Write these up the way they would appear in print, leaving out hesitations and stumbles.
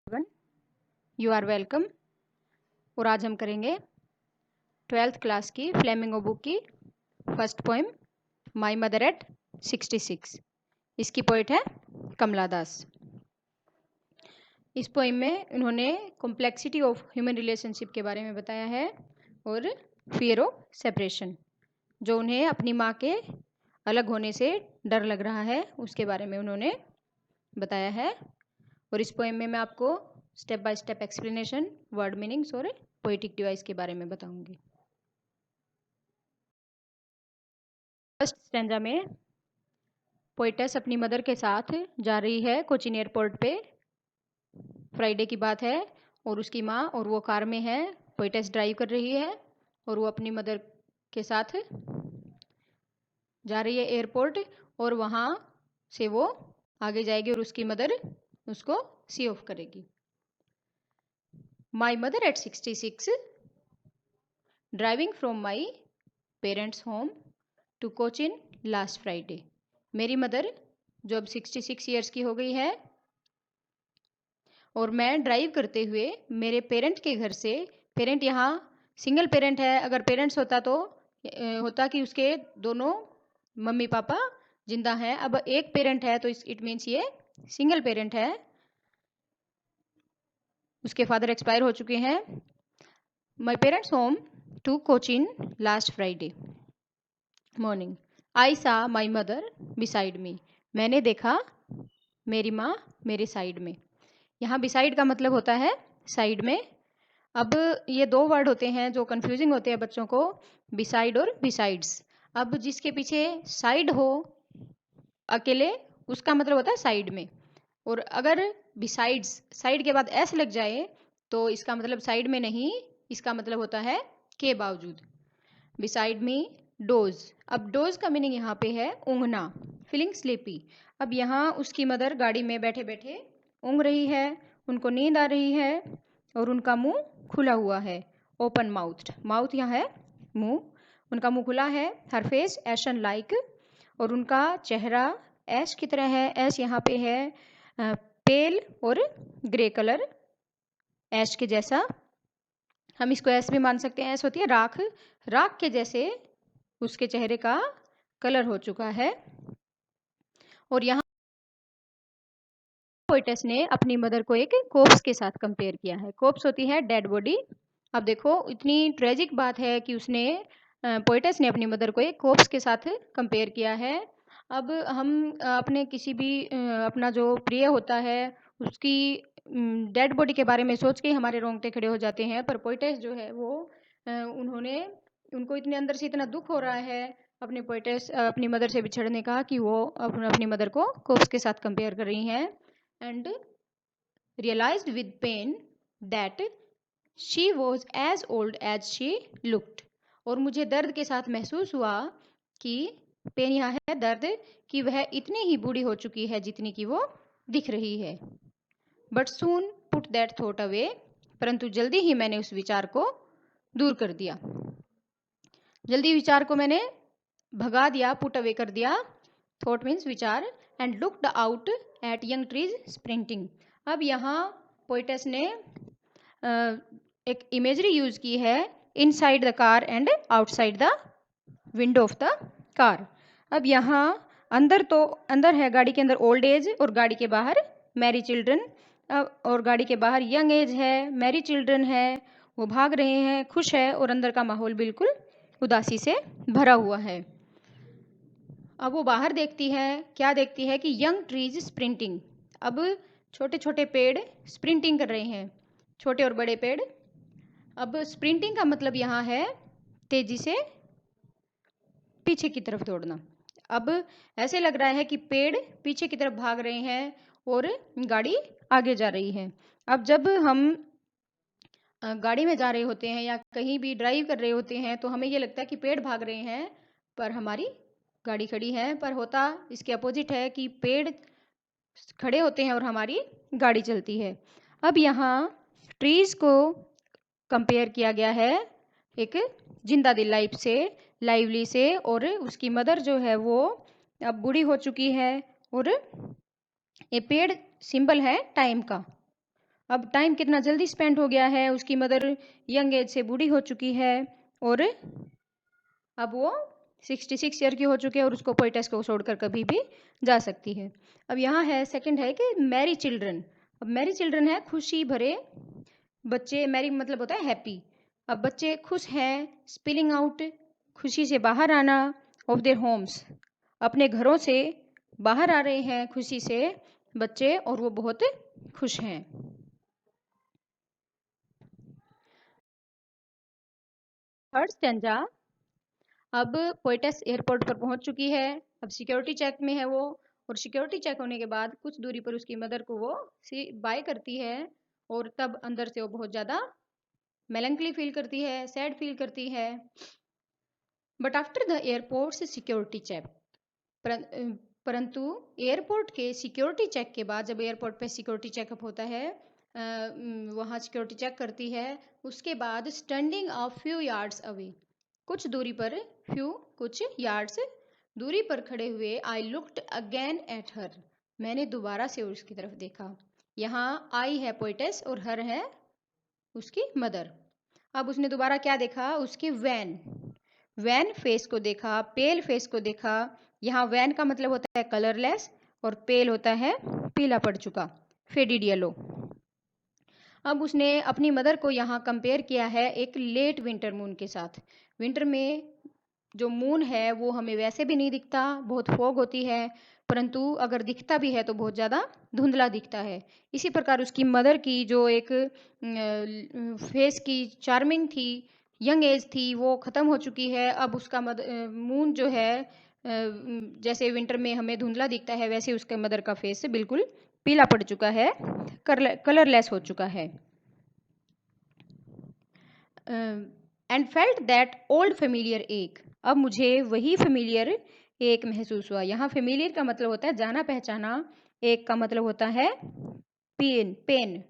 Everyone, you are welcome. और आज हम करेंगे 12th क्लास की फ्लेमिंगो बुक की first poem my mother at 66। इसकी पोइट है कमला दास। इस पोएम में उन्होंने कॉम्प्लेक्सिटी ऑफ ह्यूमन रिलेशनशिप के बारे में बताया है और फियर ऑफ सेपरेशन, जो उन्हें अपनी माँ के अलग होने से डर लग रहा है, उसके बारे में उन्होंने बताया है। और इस पोएम में मैं आपको step by step explanation, word meanings और पोएटिक डिवाइस के बारे में बताऊंगी। फर्स्ट स्टैंजा में पोएटेस अपनी मदर के साथ जा रही है कोचिन एयरपोर्ट पे। फ्राइडे की बात है और उसकी माँ और वो कार में है। पोएटेस ड्राइव कर रही है और वो अपनी मदर के साथ जा रही है एयरपोर्ट, और वहाँ से वो आगे जाएगी और उसकी मदर उसको सी ऑफ करेगी। My mother at 66 driving from my parents home to Cochin last Friday. मेरी मदर जो अब 66 ईयर्स की हो गई है और मैं ड्राइव करते हुए मेरे पेरेंट के घर से, पेरेंट यहाँ सिंगल पेरेंट है, अगर पेरेंट्स होता तो होता कि उसके दोनों मम्मी पापा जिंदा हैं। अब एक पेरेंट है तो इट मीन्स ये सिंगल पेरेंट है, उसके फादर एक्सपायर हो चुके हैं। My parents home to Cochin last Friday morning. I saw my mother beside me. मैंने देखा मेरी माँ मेरे साइड में। यहाँ बिसाइड का मतलब होता है साइड में। अब ये दो वर्ड होते हैं जो कंफ्यूजिंग होते हैं बच्चों को, बिसाइड और बिसाइड्स। अब जिसके पीछे साइड हो अकेले, उसका मतलब होता है साइड में, और अगर बिसाइड्स साइड के बाद एस लग जाए तो इसका मतलब साइड में नहीं, इसका मतलब होता है के बावजूद। Beside me dose. अब डोज का मीनिंग यहाँ पे है ऊँघना, फीलिंग स्लीपी। अब यहाँ उसकी मदर गाड़ी में बैठे बैठे ऊँघ रही है, उनको नींद आ रही है और उनका मुंह खुला हुआ है, ओपन माउथ्ड। माउथ यहाँ है मुंह, उनका मुंह खुला है। हर फेस एशन लाइक, और उनका चेहरा ऐश की तरह है। ऐश यहाँ पे है पेल और ग्रे कलर, ऐश के जैसा। हम इसको ऐश भी मान सकते हैं, ऐश होती है राख, राख के जैसे उसके चेहरे का कलर हो चुका है। और यहाँ पोएटेस ने अपनी मदर को एक कोप्स के साथ कंपेयर किया है। कोप्स होती है डेड बॉडी। अब देखो इतनी ट्रेजिक बात है कि उसने पोएटेस ने अपनी मदर को एक कोप्स के साथ कंपेयर किया है। अब हम अपने किसी भी अपना जो प्रिय होता है उसकी डेड बॉडी के बारे में सोच के हमारे रोंगटे खड़े हो जाते हैं, पर पोएटेस जो है वो उन्होंने, उनको इतने अंदर से इतना दुख हो रहा है अपने पोएटेस अपनी मदर से बिछड़ने का कि वो अपनी मदर को कोप्स के साथ कंपेयर कर रही हैं। And realized with pain that she was as old as she looked। और मुझे दर्द के साथ महसूस हुआ कि, पेन यहाँ है दर्द, कि वह इतनी ही बूढ़ी हो चुकी है जितनी कि वो दिख रही है। But soon put that thought away। परंतु जल्दी ही मैंने उस विचार को दूर कर दिया, जल्दी विचार को मैंने भगा दिया, पुट अवे कर दिया। थॉट मीन्स विचार। And looked out at young trees sprinting. अब यहाँ पोएटेस ने एक इमेजरी यूज की है, inside the car and outside the window of the car. अब यहाँ अंदर तो अंदर है गाड़ी के अंदर ओल्ड एज, और गाड़ी के बाहर मैरी चिल्ड्रन। और गाड़ी के बाहर यंग एज है, मैरी चिल्ड्रन है, वो भाग रहे हैं, खुश है, और अंदर का माहौल बिल्कुल उदासी से भरा हुआ है। अब वो बाहर देखती है, क्या देखती है कि यंग ट्रीज स्प्रिंटिंग। अब छोटे छोटे पेड़ स्प्रिंटिंग कर रहे हैं, छोटे और बड़े पेड़। अब स्प्रिंटिंग का मतलब यहाँ है तेजी से पीछे की तरफ दौड़ना। अब ऐसे लग रहा है कि पेड़ पीछे की तरफ भाग रहे हैं और गाड़ी आगे जा रही है। अब जब हम गाड़ी में जा रहे होते हैं या कहीं भी ड्राइव कर रहे होते हैं तो हमें ये लगता है कि पेड़ भाग रहे हैं पर हमारी गाड़ी खड़ी है, पर होता इसके अपोजिट है कि पेड़ खड़े होते हैं और हमारी गाड़ी चलती है। अब यहाँ ट्रीज को कंपेयर किया गया है एक जिंदा दिल लाइफ से, लाइवली से, और उसकी मदर जो है वो अब बूढ़ी हो चुकी है, और ये पेड़ सिंबल है टाइम का। अब टाइम कितना जल्दी स्पेंड हो गया है, उसकी मदर यंग एज से बूढ़ी हो चुकी है और अब वो 66 ईयर की हो चुकी है और उसको पोइटस को छोड़कर कभी भी जा सकती है। अब यहाँ है सेकंड है कि मैरी चिल्ड्रन। अब मैरी चिल्ड्रन है खुशी भरे बच्चे, मैरी मतलब होता है हैप्पी। अब बच्चे खुश हैं, स्पिलिंग आउट खुशी से बाहर आना, ऑफ देयर होम्स अपने घरों से बाहर आ रहे हैं खुशी से बच्चे और वो बहुत खुश हैं। थर्ड स्टैंजा, अब पोइटस एयरपोर्ट पर पहुंच चुकी है, अब सिक्योरिटी चेक में है वो, और सिक्योरिटी चेक होने के बाद कुछ दूरी पर उसकी मदर को वो बाय करती है और तब अंदर से वो बहुत ज़्यादा मेलंकली फील करती है, सैड फील करती है। बट आफ्टर द एयरपोर्ट से सिक्योरिटी चेक, परंतु एयरपोर्ट के सिक्योरिटी चेक के बाद जब एयरपोर्ट पे सिक्योरिटी चेकअप होता है, वहाँ सिक्योरिटी चेक करती है, उसके बाद standing a few yards away कुछ दूरी पर, कुछ यार्ड्स दूरी पर खड़े हुए, I looked again at her मैंने दोबारा से उसकी तरफ देखा। यहाँ आई है पोइटस और हर है उसकी मदर। अब उसने दोबारा क्या देखा, उसकी वैन फेस को देखा, पेल फेस को देखा। यहाँ वैन का मतलब होता है कलरलेस और पेल होता है पीला पड़ चुका, फेडिड येलो। अब उसने अपनी मदर को यहाँ कंपेयर किया है एक लेट विंटर मून के साथ। विंटर में जो मून है वो हमें वैसे भी नहीं दिखता, बहुत फॉग होती है, परंतु अगर दिखता भी है तो बहुत ज़्यादा धुंधला दिखता है। इसी प्रकार उसकी मदर की जो एक फेस की चार्मिंग थी, यंग एज थी, वो ख़त्म हो चुकी है। अब उसका मून जो है जैसे विंटर में हमें धुंधला दिखता है, वैसे उसके मदर का फेस बिल्कुल पीला पड़ चुका है, कलरलेस हो चुका है। And felt that old familiar एक, अब मुझे वही फेमिलियर एक महसूस हुआ। यहाँ फेमिलियर का मतलब होता है जाना पहचाना, एक का मतलब होता है पेन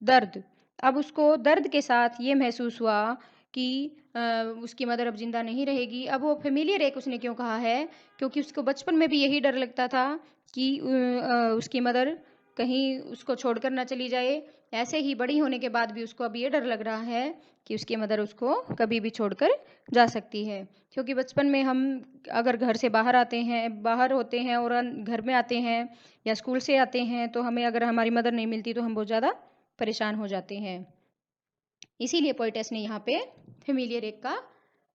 दर्द। अब उसको दर्द के साथ ये महसूस हुआ कि उसकी मदर अब जिंदा नहीं रहेगी। अब वो फेमिलियर एक उसने क्यों कहा है, क्योंकि उसको बचपन में भी यही डर लगता था कि उसकी मदर कहीं उसको छोड़कर ना चली जाए। ऐसे ही बड़ी होने के बाद भी उसको अब ये डर लग रहा है कि उसकी मदर उसको कभी भी छोड़कर जा सकती है। क्योंकि बचपन में हम अगर घर से बाहर होते हैं और घर में आते हैं या स्कूल से आते हैं, तो हमें अगर हमारी मदर नहीं मिलती तो हम बहुत ज़्यादा परेशान हो जाते हैं। इसीलिए पोइटस ने यहाँ पे फेमिलियर एक का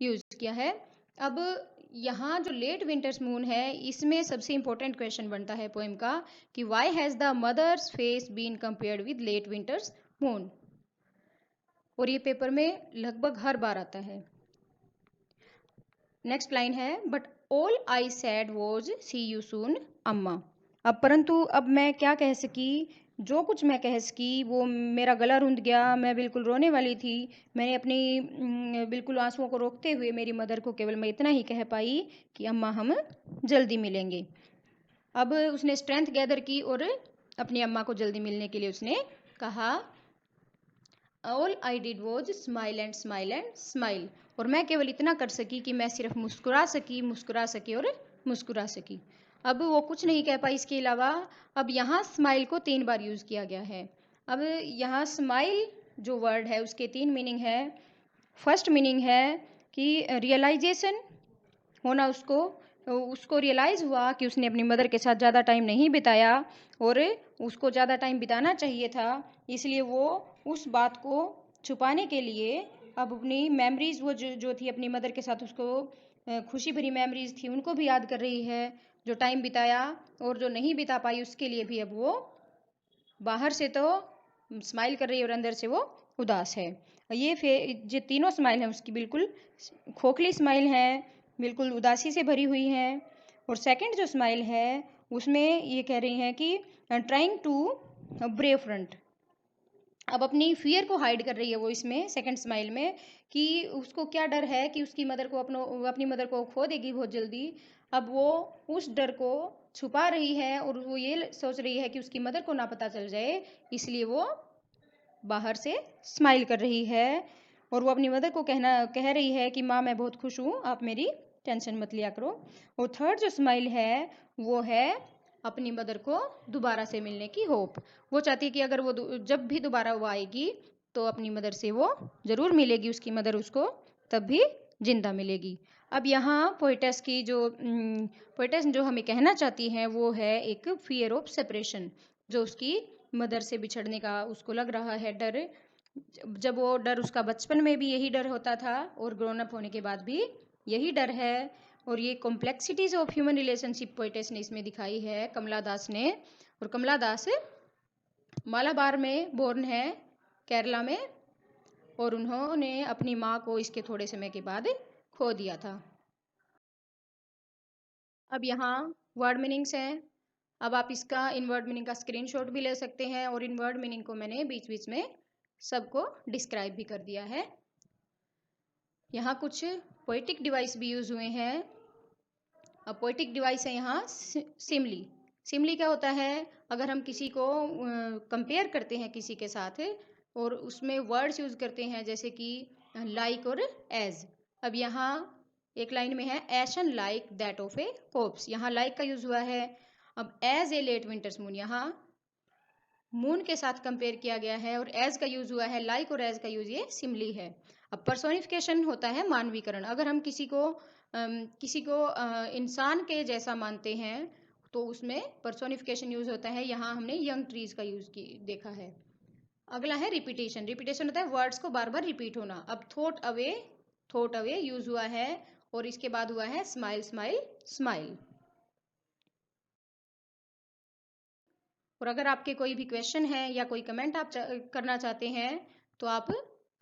यूज किया है। अब यहाँ जो लेट विंटर्स मून है, इसमें सबसे इंपॉर्टेंट क्वेश्चन बनता है पोएम का कि why has the mother's face been compared with late winter's moon, और ये पेपर में लगभग हर बार आता है। नेक्स्ट लाइन है, but all I said was see you soon Amma. अब परंतु अब मैं क्या कह सकी, जो कुछ मैं कह सकी वो मेरा गला रुंध गया, मैं बिल्कुल रोने वाली थी। मैंने अपनी बिल्कुल आंसुओं को रोकते हुए मेरी मदर को केवल मैं इतना ही कह पाई कि अम्मा हम जल्दी मिलेंगे। अब उसने स्ट्रेंथ गैदर की और अपनी अम्मा को जल्दी मिलने के लिए उसने कहा, all I did was smile and smile and smile, और मैं केवल इतना कर सकी कि मैं सिर्फ मुस्कुरा सकी और मुस्कुरा सकी। अब वो कुछ नहीं कह पाई इसके अलावा। अब यहाँ स्माइल को 3 बार यूज़ किया गया है। अब यहाँ स्माइल जो वर्ड है उसके 3 मीनिंग है। फर्स्ट मीनिंग है कि रियलाइजेशन होना, उसको रियलाइज़ हुआ कि उसने अपनी मदर के साथ ज़्यादा टाइम नहीं बिताया और उसको ज़्यादा टाइम बिताना चाहिए था, इसलिए वो उस बात को छुपाने के लिए अब अपनी मेमोरीज़ वो जो थी अपनी मदर के साथ, उसको खुशी भरी मेमोरीज़ थी उनको भी याद कर रही है, जो टाइम बिताया और जो नहीं बिता पाई उसके लिए भी अब वो बाहर से तो स्माइल कर रही है और अंदर से वो उदास है। ये जो तीनों स्माइल हैं उसकी बिल्कुल खोखली स्माइल है, बिल्कुल उदासी से भरी हुई है। और सेकंड जो स्माइल है उसमें ये कह रही हैं कि ट्राइंग टू ब्रेव फ्रंट, अब अपनी फियर को हाइड कर रही है वो इसमें सेकंड स्माइल में, कि उसको क्या डर है कि उसकी मदर को अपनी मदर को खो देगी बहुत जल्दी। अब वो उस डर को छुपा रही है और वो ये सोच रही है कि उसकी मदर को ना पता चल जाए, इसलिए वो बाहर से स्माइल कर रही है और वो अपनी मदर को कह रही है कि माँ मैं बहुत खुश हूँ, आप मेरी टेंशन मत लिया करो। और थर्ड जो स्माइल है वो है अपनी मदर को दोबारा से मिलने की होप। वो चाहती है कि अगर वो जब भी दोबारा वो आएगी तो अपनी मदर से वो ज़रूर मिलेगी, उसकी मदर उसको तब भी जिंदा मिलेगी। अब यहाँ पोइटस की जो पोइटस जो हमें कहना चाहती है वो है एक फियर ऑफ सेपरेशन, जो उसकी मदर से बिछड़ने का उसको लग रहा है डर। जब वो डर उसका बचपन में भी यही डर होता था और ग्रोन अप होने के बाद भी यही डर है। और ये complexities of human relationship poet's ने इसमें दिखाई है, कमला दास ने। और कमला दास मालाबार में बोर्न है, केरला में, और उन्होंने अपनी माँ को इसके थोड़े समय के बाद खो दिया था। अब यहाँ वर्ड मीनिंग्स हैं। अब आप इसका इन वर्ड मीनिंग का स्क्रीनशॉट भी ले सकते हैं, और इन वर्ड मीनिंग को मैंने बीच बीच में सबको डिस्क्राइब भी कर दिया है। यहाँ कुछ पोइटिक डिवाइस भी यूज हुए हैं। अब पोइटिक डिवाइस है यहाँ सिमली। सिमली क्या होता है, अगर हम किसी को कंपेयर करते हैं किसी के साथ और उसमें वर्ड्स यूज करते हैं जैसे कि लाइक और एज। अब यहाँ एक लाइन में है ashen like that of a corpse, यहाँ लाइक का यूज हुआ है। अब as a late winter's moon, यहाँ मून के साथ कंपेयर किया गया है और एज का यूज हुआ है, लाइक और एज का यूज ये सिमली है। अब पर्सोनिफिकेशन होता है मानवीकरण, अगर हम किसी को इंसान के जैसा मानते हैं तो उसमें पर्सोनिफिकेशन यूज होता है। यहाँ हमने यंग ट्रीज का यूज देखा है। अगला है रिपीटेशन। रिपीटेशन होता है वर्ड्स को बार बार रिपीट होना। अब थॉट अवे यूज हुआ है, और इसके बाद हुआ है स्माइल स्माइल स्माइल। और अगर आपके कोई भी क्वेश्चन है या कोई कमेंट आप करना चाहते हैं तो आप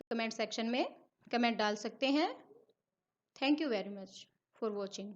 कमेंट सेक्शन में कमेंट डाल सकते हैं। Thank you very much for watching.